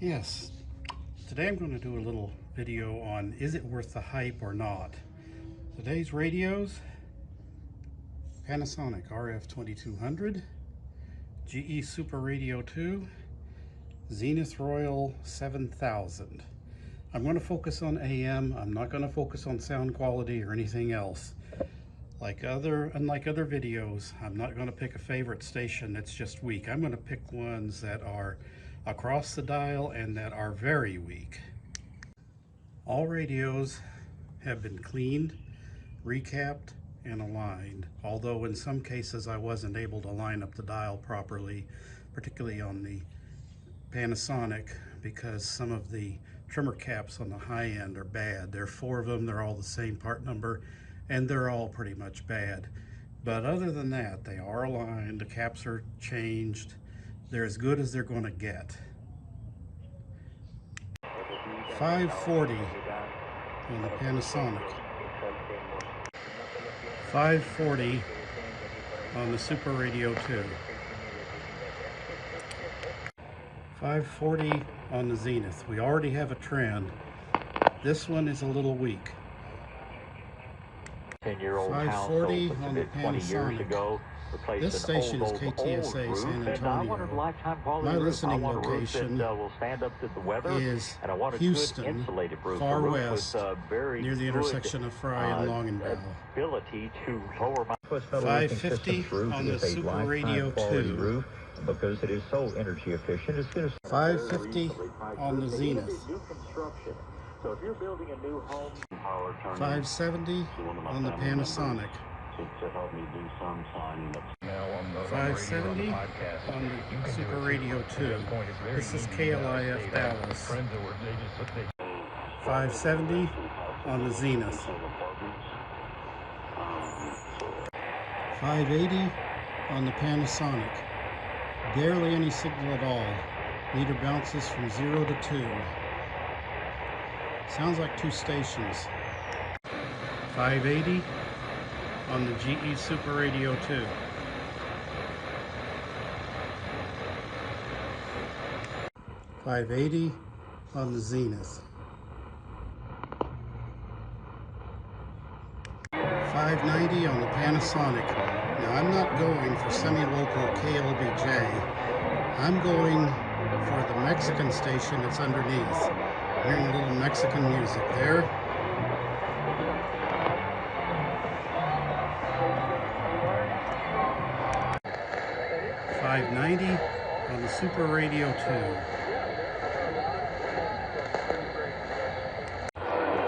Yes, today I'm going to do a little video on is it worth the hype or not. Today's radios: Panasonic RF-2200, GE Superadio 2, Zenith Royal 7000. I'm going to focus on AM. I'm not going to focus on sound quality or anything else. Unlike other videos, I'm not going to pick a favorite station that's just weak. I'm going to pick ones that are across the dial and that are very weak. All radios have been cleaned, recapped, and aligned, although in some cases I wasn't able to line up the dial properly, particularly on the Panasonic, because some of the trimmer caps on the high end are bad. There are 4 of them, they're all the same part number, and they're all pretty much bad. But other than that, they are aligned, the caps are changed, they're as good as they're going to get. 540 on the Panasonic, 540 on the Superadio 2, 540 on the Zenith. We already have a trend. This one is a little weak. 540 on the Panasonic. This station is KTSA San Antonio. My listening location is Houston, far west, near the intersection of Fry and Longenbell. 550 on the Superadio 2. Because it is so energy efficient, it's going to 550 on the Zenith. So if you're building a new home, 570 on the Panasonic. to help me do some signing of 570 on the Superadio 2. This is KLIF Dallas. 570 on the Zenith. 580 on the Panasonic. Barely any signal at all. Meter bounces from 0 to 2. Sounds like 2 stations. 580 on the GE Superadio 2. 580 on the Zenith. 590 on the Panasonic. Now I'm not going for semi-local KLBJ. I'm going for the Mexican station that's underneath. Hearing a little Mexican music there. $5.90 on the Superadio 2.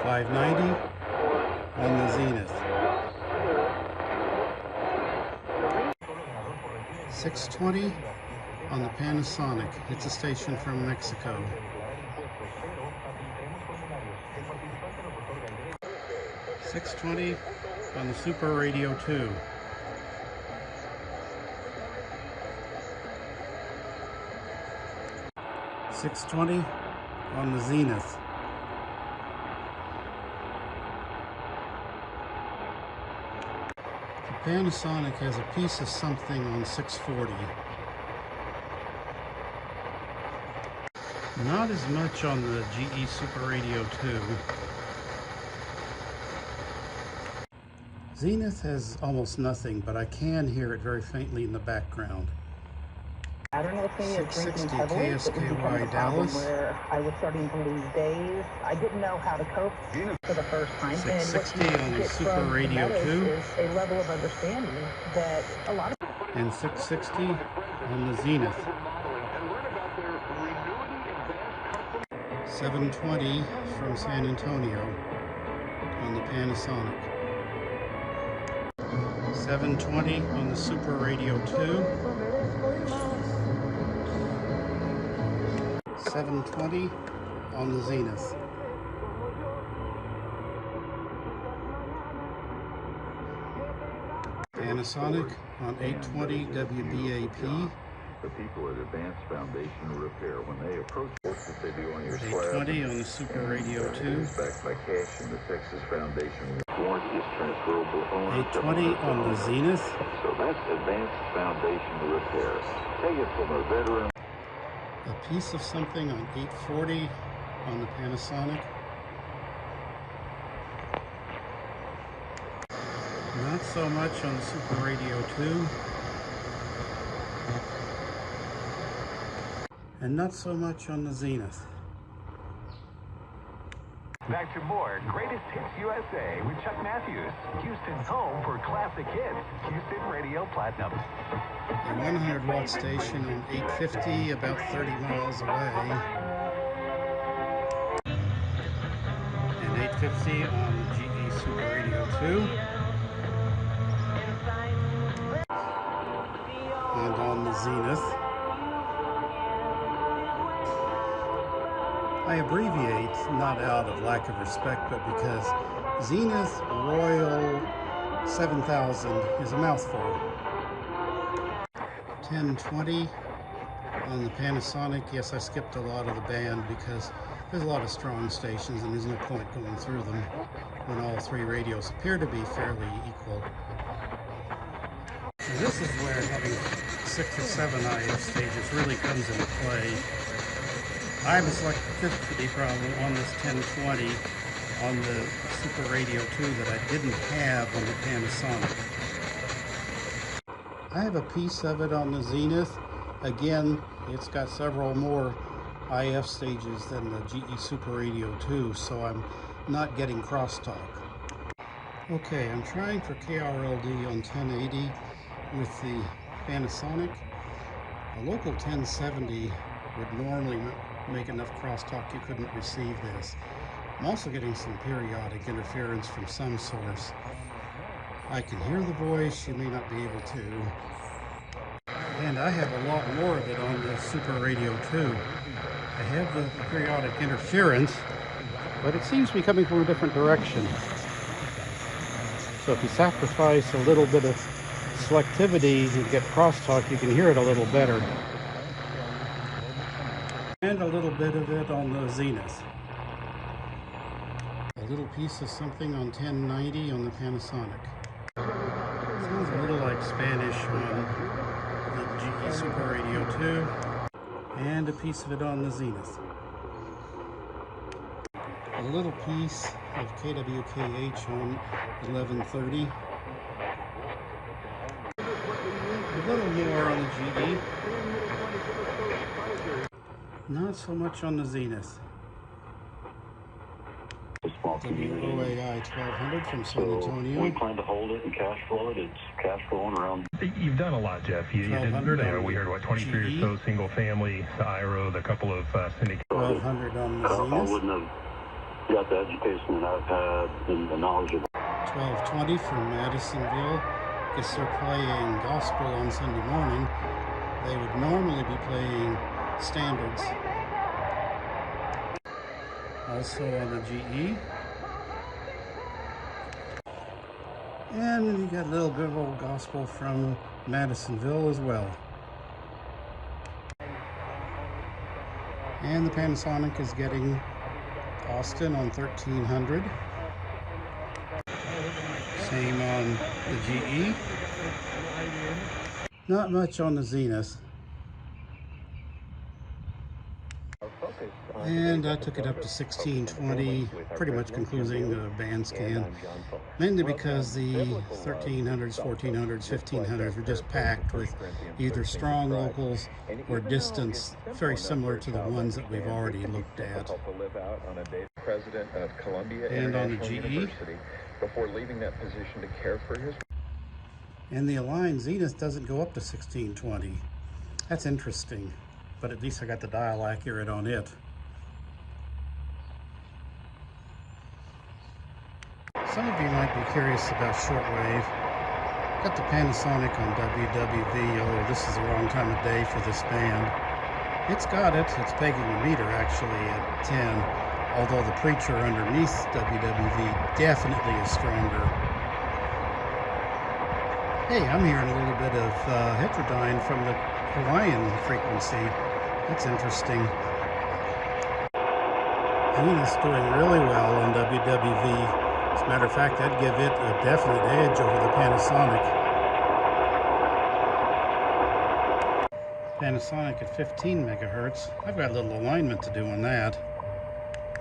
$5.90 on the Zenith. $6.20 on the Panasonic. It's a station from Mexico. $6.20 on the Superadio 2. $6.20 on the Zenith. The Panasonic has a piece of something on 640. Not as much on the GE Superadio 2. Zenith has almost nothing, but I can hear it very faintly in the background. 660 KSKY Dallas. Where I was starting to lose days. I didn't know how to cope for the first time. 660 on the Superadio 2. Is a level of understanding that a lot of... And 660 on the Zenith. 720 from San Antonio on the Panasonic. 720 on the Superadio 2. 720 on the Zenith. Panasonic on 820 WBAP. the people at Advanced Foundation Repair, when they approach what they do on your slab. 820 on the Superadio 2. It's backed by cash in the Texas Foundation. Warranty is transferable ownership. 820 on the Zenith. So that's Advanced Foundation Repair. Take it from a veteran. A piece of something on 840 on the Panasonic. Not so much on the Superadio 2. And not so much on the Zenith. Back to more Greatest Hits USA with Chuck Matthews, Houston's home for classic hits, Houston Radio Platinum. A 100 watt station on 850, about 30 miles away. And 850 on the GE Superadio 2. And on the Zenith. I abbreviate, not out of lack of respect, but because Zenith Royal 7000 is a mouthful. 1020 on the Panasonic. Yes, I skipped a lot of the band because there's a lot of strong stations and there's no point going through them when all three radios appear to be fairly equal. And this is where having 6 or 7 IF stages really comes into play. I have a selectivity problem on this 1020 on the Superadio 2 that I didn't have on the Panasonic. I have a piece of it on the Zenith. Again, it's got several more IF stages than the GE Superadio 2, so I'm not getting crosstalk. Okay, I'm trying for KRLD on 1080 with the Panasonic. A local 1070 would normally make enough crosstalk you couldn't receive this. I'm also getting some periodic interference from some source. I can hear the voice, you may not be able to. And I have a lot more of it on the Superadio 2. I have the periodic interference, but it seems to be coming from a different direction. So if you sacrifice a little bit of selectivity and get crosstalk, you can hear it a little better. And a little bit of it on the Zenith. A little piece of something on 1090 on the Panasonic. Sounds a little like Spanish on the GE Superadio 2. And a piece of it on the Zenith. A little piece of KWKH on 1130. A little more on the GE. Not so much on the Zenith. WOAI 1200 from San Antonio. We plan to hold it and cash flow it. It's cash flowing around. You've done a lot, Jeff. You did, we heard, what, 23 or so single family, the IRO, the couple of syndicates. 1200 on the Zenith. I wouldn't have got the education that I've had and the knowledge of 1220 from Madisonville. Guess they're playing gospel on Sunday morning. They would normally be playing standards. Also on the GE. And you got a little good old gospel from Madisonville as well. And the Panasonic is getting Austin on 1300. Same on the GE. Not much on the Zenith. And I took it up to 1620, pretty much concluding the band scan, mainly because the 1300s, 1400s, 1500s were just packed with either strong locals or distance, very similar to the ones that we've already looked at. And on the GE, before leaving that position to care for his. And the Align Zenith doesn't go up to 1620. That's interesting, but at least I got the dial accurate on it. Some of you might be curious about Shortwave. Got the Panasonic on WWV, although this is the wrong time of day for this band. It's got it. It's pegging the meter actually at 10, although the preacher underneath WWV definitely is stronger. Hey, I'm hearing a little bit of heterodyne from the Hawaiian frequency. That's interesting. Zenith's doing really well on WWV. As a matter of fact, I'd give it a definite edge over the Panasonic. Panasonic at 15 megahertz. I've got a little alignment to do on that.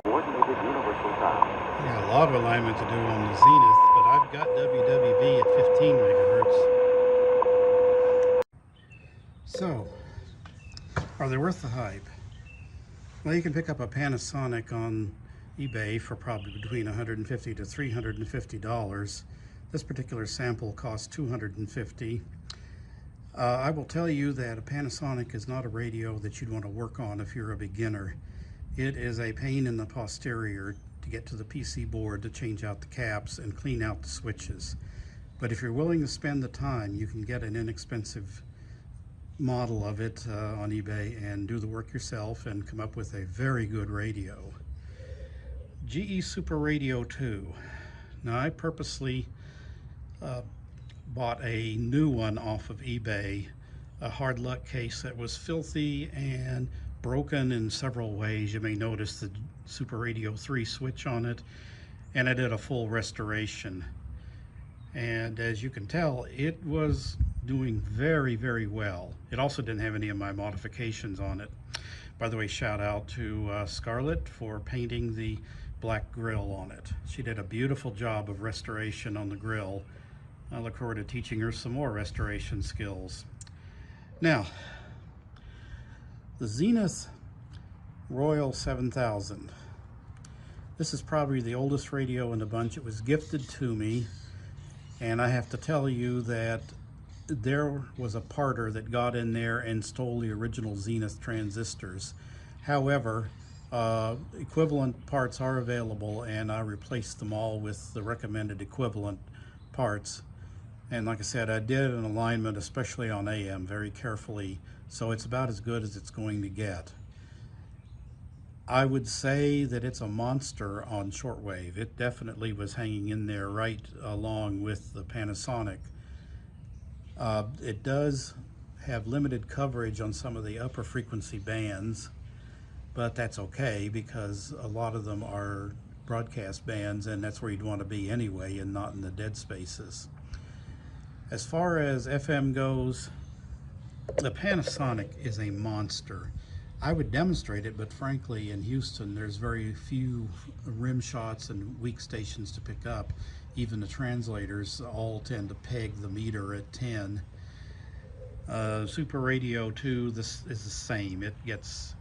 Coordinated universal time. I got a lot of alignment to do on the Zenith, but I've got WWV at 15 megahertz. So, are they worth the hype? Well, you can pick up a Panasonic on eBay for probably between $150 to $350. This particular sample costs $250. I will tell you that a Panasonic is not a radio that you'd want to work on if you're a beginner. It is a pain in the posterior to get to the PC board to change out the caps and clean out the switches. But if you're willing to spend the time, you can get an inexpensive model of it on eBay and do the work yourself and come up with a very good radio. GE Superadio 2. Now, I purposely bought a new one off of eBay, a hard luck case that was filthy and broken in several ways. You may notice the Superadio 3 switch on it, and I did a full restoration. And as you can tell, it was doing very, very well. It also didn't have any of my modifications on it. By the way, shout out to Scarlett for painting the black grill on it. She did a beautiful job of restoration on the grill. I look forward to teaching her some more restoration skills. Now, the Zenith Royal 7000. This is probably the oldest radio in the bunch. It was gifted to me, and I have to tell you that there was a parter that got in there and stole the original Zenith transistors. However, equivalent parts are available, and I replaced them all with the recommended equivalent parts. And like I said, I did an alignment, especially on AM, very carefully, so it's about as good as it's going to get. I would say that it's a monster on shortwave. It definitely was hanging in there right along with the Panasonic. It does have limited coverage on some of the upper frequency bands, but that's okay because a lot of them are broadcast bands, and that's where you'd want to be anyway and not in the dead spaces. As far as FM goes, the Panasonic is a monster. I would demonstrate it, but frankly in Houston there's very few rim shots and weak stations to pick up. Even the translators all tend to peg the meter at 10. Superadio 2, this is the same. It gets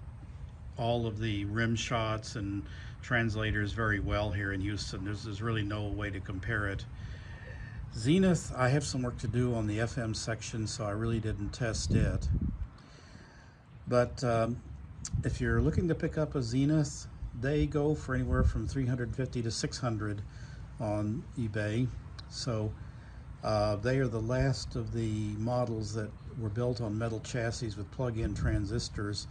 all of the rim shots and translators very well here in Houston. There's really no way to compare it. Zenith, I have some work to do on the FM section, so I really didn't test it. But if you're looking to pick up a Zenith, they go for anywhere from $350 to $600 on eBay. So they are the last of the models that were built on metal chassis with plug-in transistors.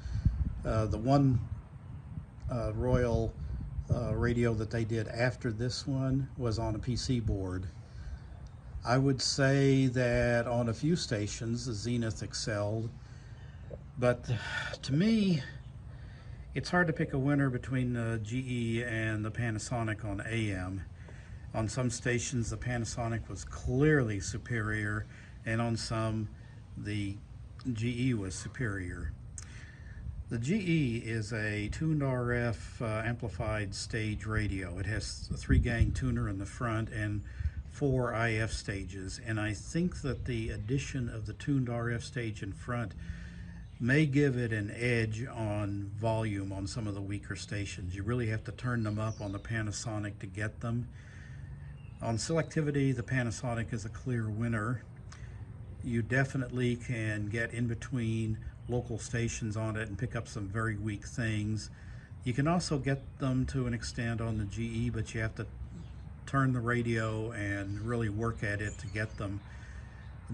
The one Royal radio that they did after this one was on a PC board. I would say that on a few stations the Zenith excelled, but to me it's hard to pick a winner between the GE and the Panasonic on AM. On some stations the Panasonic was clearly superior, and on some the GE was superior. The GE is a tuned RF amplified stage radio. It has a 3-gang tuner in the front and 4 IF stages, and I think that the addition of the tuned RF stage in front may give it an edge on volume on some of the weaker stations. You really have to turn them up on the Panasonic to get them. On selectivity, the Panasonic is a clear winner. You definitely can get in between local stations on it and pick up some very weak things. You can also get them to an extent on the GE, but you have to turn the radio and really work at it to get them.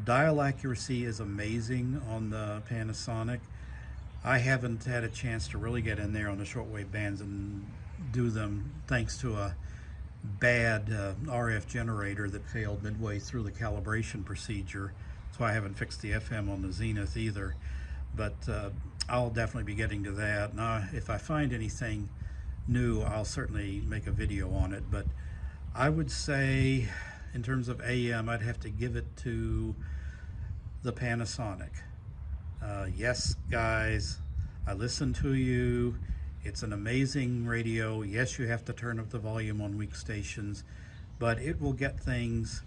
Dial accuracy is amazing on the Panasonic. I haven't had a chance to really get in there on the shortwave bands and do them thanks to a bad RF generator that failed midway through the calibration procedure. So I haven't fixed the FM on the Zenith either, but I'll definitely be getting to that. Now, if I find anything new, I'll certainly make a video on it, but I would say in terms of AM, I'd have to give it to the Panasonic. Yes, guys, I listen to you. It's an amazing radio. Yes, you have to turn up the volume on weak stations, but it will get things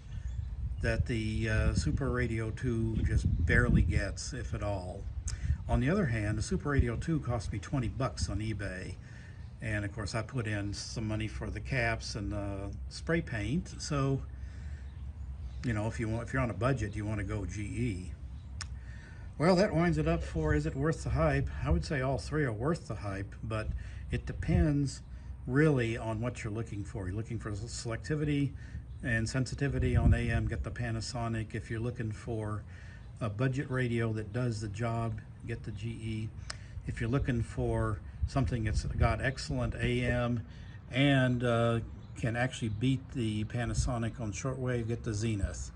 that the Superadio 2 just barely gets, if at all. On the other hand, the Superadio 2 cost me 20 bucks on eBay. And of course I put in some money for the caps and spray paint. So, you know, if you're on a budget, you want to go GE. Well, that winds it up for is it worth the hype? I would say all three are worth the hype, but it depends really on what you're looking for. You're looking for selectivity and sensitivity on AM, get the Panasonic. If you're looking for a budget radio that does the job, get the GE. If you're looking for something that's got excellent AM and can actually beat the Panasonic on shortwave, get the Zenith,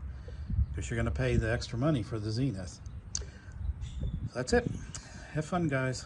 because you're going to pay the extra money for the Zenith. That's it. Have fun, guys.